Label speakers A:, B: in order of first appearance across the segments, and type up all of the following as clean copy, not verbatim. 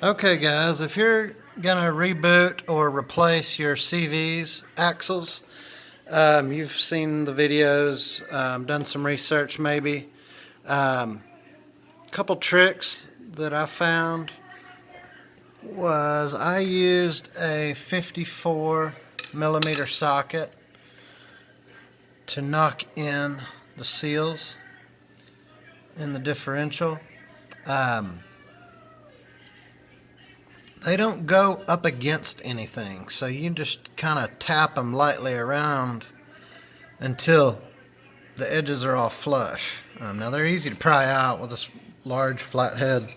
A: Okay guys, if you're gonna reboot or replace your CV's axles, you've seen the videos, done some research maybe. Couple tricks that I found was I used a 54 millimeter socket to knock in the seals in the differential. Um, They don't go up against anything, so you just kind of tap them lightly around until the edges are all flush. Now they're easy to pry out with this large flathead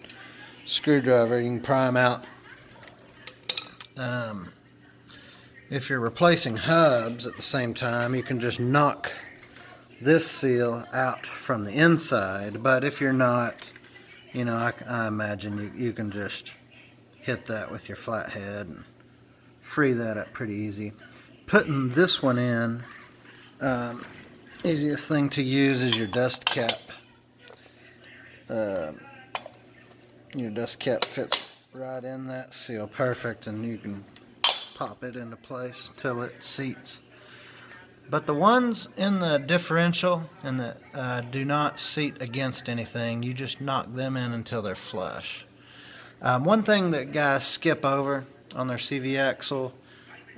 A: screwdriver. You can pry them out. If you're replacing hubs at the same time, you can just knock this seal out from the inside. But if you're not, I imagine you can just hit that with your flathead and free that up pretty easy. Putting this one in, easiest thing to use is your dust cap. Your dust cap fits right in that seal perfect, and you can pop it into place till it seats. But the ones in the differential and that do not seat against anything, you just knock them in until they're flush. One thing that guys skip over on their CV axle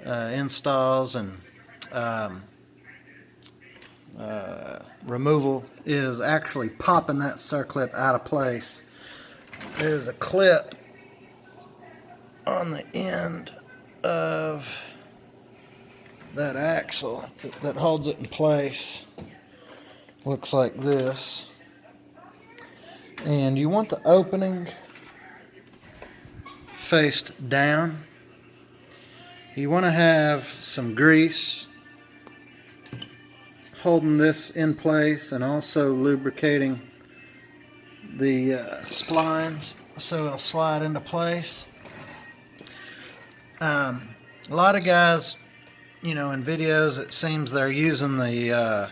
A: installs and removal is actually popping that circlip out of place. There's a clip on the end of that axle that holds it in place. Looks like this. And you want the opening faced down. You want to have some grease holding this in place and also lubricating the splines so it'll slide into place. A lot of guys, in videos it seems they're using the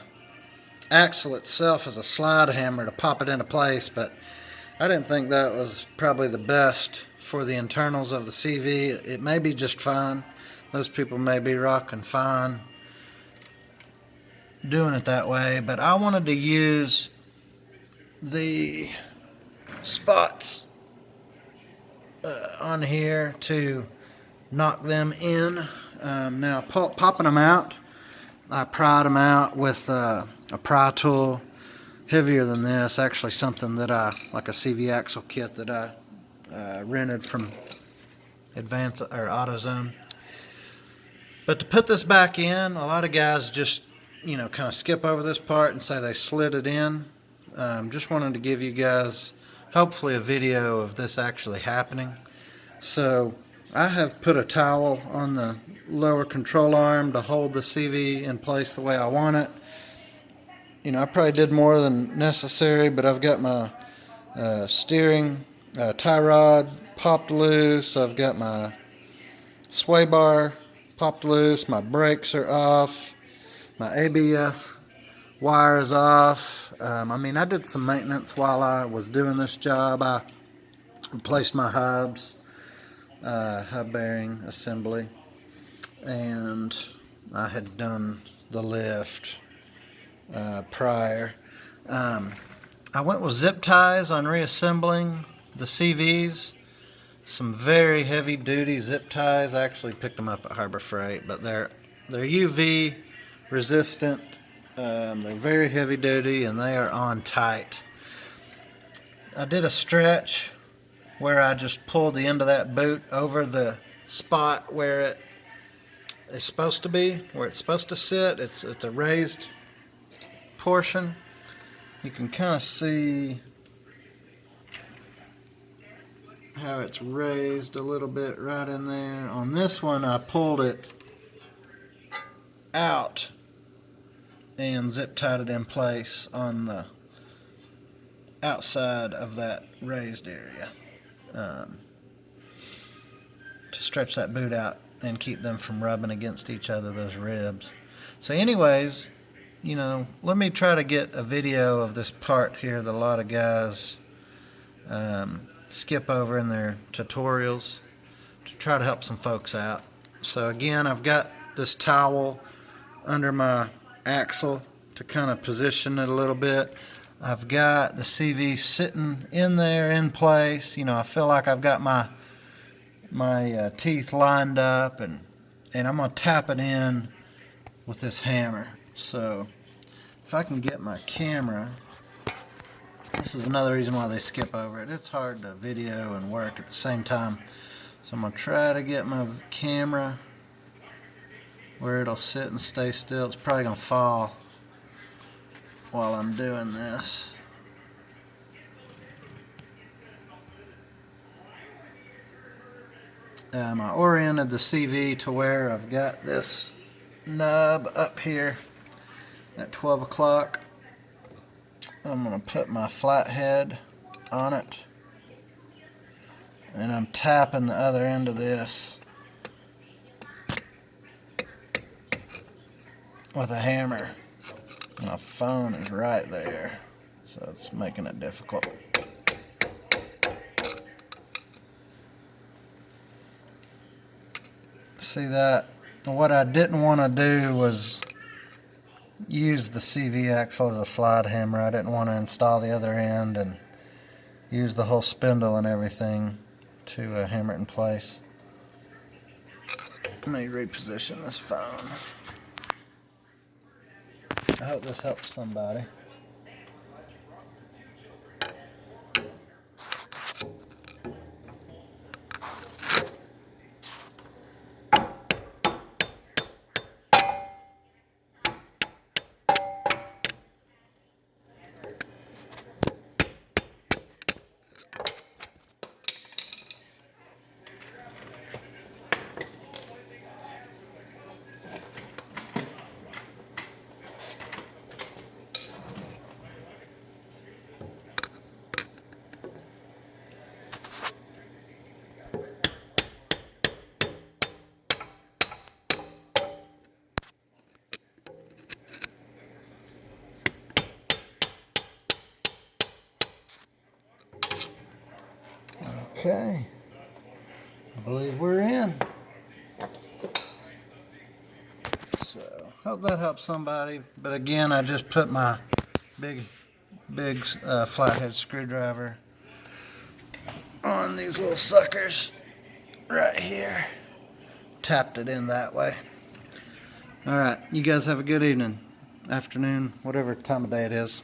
A: axle itself as a slide hammer to pop it into place, but I didn't think that was probably the best for the internals of the CV. It may be just fine. Those people may be rocking fine doing it that way, but I wanted to use the spots on here to knock them in. Now popping them out, I pried them out with a pry tool heavier than this, actually something that like a CV axle kit that I rented from Advance or AutoZone. But to put this back in, a lot of guys just kind of skip over this part and say they slid it in. Just wanted to give you guys hopefully a video of this actually happening. So I have put a towel on the lower control arm to hold the CV in place the way I want it. I probably did more than necessary, but I've got my steering tie rod popped loose. I've got my sway bar popped loose. My brakes are off. My ABS wire is off. I did some maintenance while I was doing this job. I replaced my hubs, hub bearing assembly, and I had done the lift prior. I went with zip ties on reassembling the CVs. Some very heavy duty zip ties. I actually picked them up at Harbor Freight, but they're UV resistant. They're very heavy duty and they are on tight. I did a stretch where I just pulled the end of that boot over the spot where it is supposed to be, where it's supposed to sit. It's a raised portion. You can kind of see how it's raised a little bit right in there. On this one I pulled it out and zip tied it in place on the outside of that raised area to stretch that boot out and keep them from rubbing against each other, those ribs. So anyways, let me try to get a video of this part here that a lot of guys skip over in their tutorials to try to help some folks out. So again, I've got this towel under my axle to kind of position it a little bit. I've got the CV sitting in there in place. You know, I feel like I've got my teeth lined up, and I'm going to tap it in with this hammer. So if I can get my camera, this is another reason why they skip over it. It's hard to video and work at the same time. So I'm going to try to get my camera where it'll sit and stay still. It's probably going to fall while I'm doing this. I oriented the CV to where I've got this nub up here at 12 o'clock. I'm going to put my flathead on it, and I'm tapping the other end of this with a hammer. My phone is right there, so it's making it difficult. See that? What I didn't want to do was use the CV axle as a slide hammer. I didn't want to install the other end and use the whole spindle and everything to hammer it in place. Let me reposition this phone. I hope this helps somebody. Okay, I believe we're in. So, hope that helps somebody. But again, I just put my big flathead screwdriver on these little suckers right here. Tapped it in that way. All right, you guys have a good evening, afternoon, whatever time of day it is.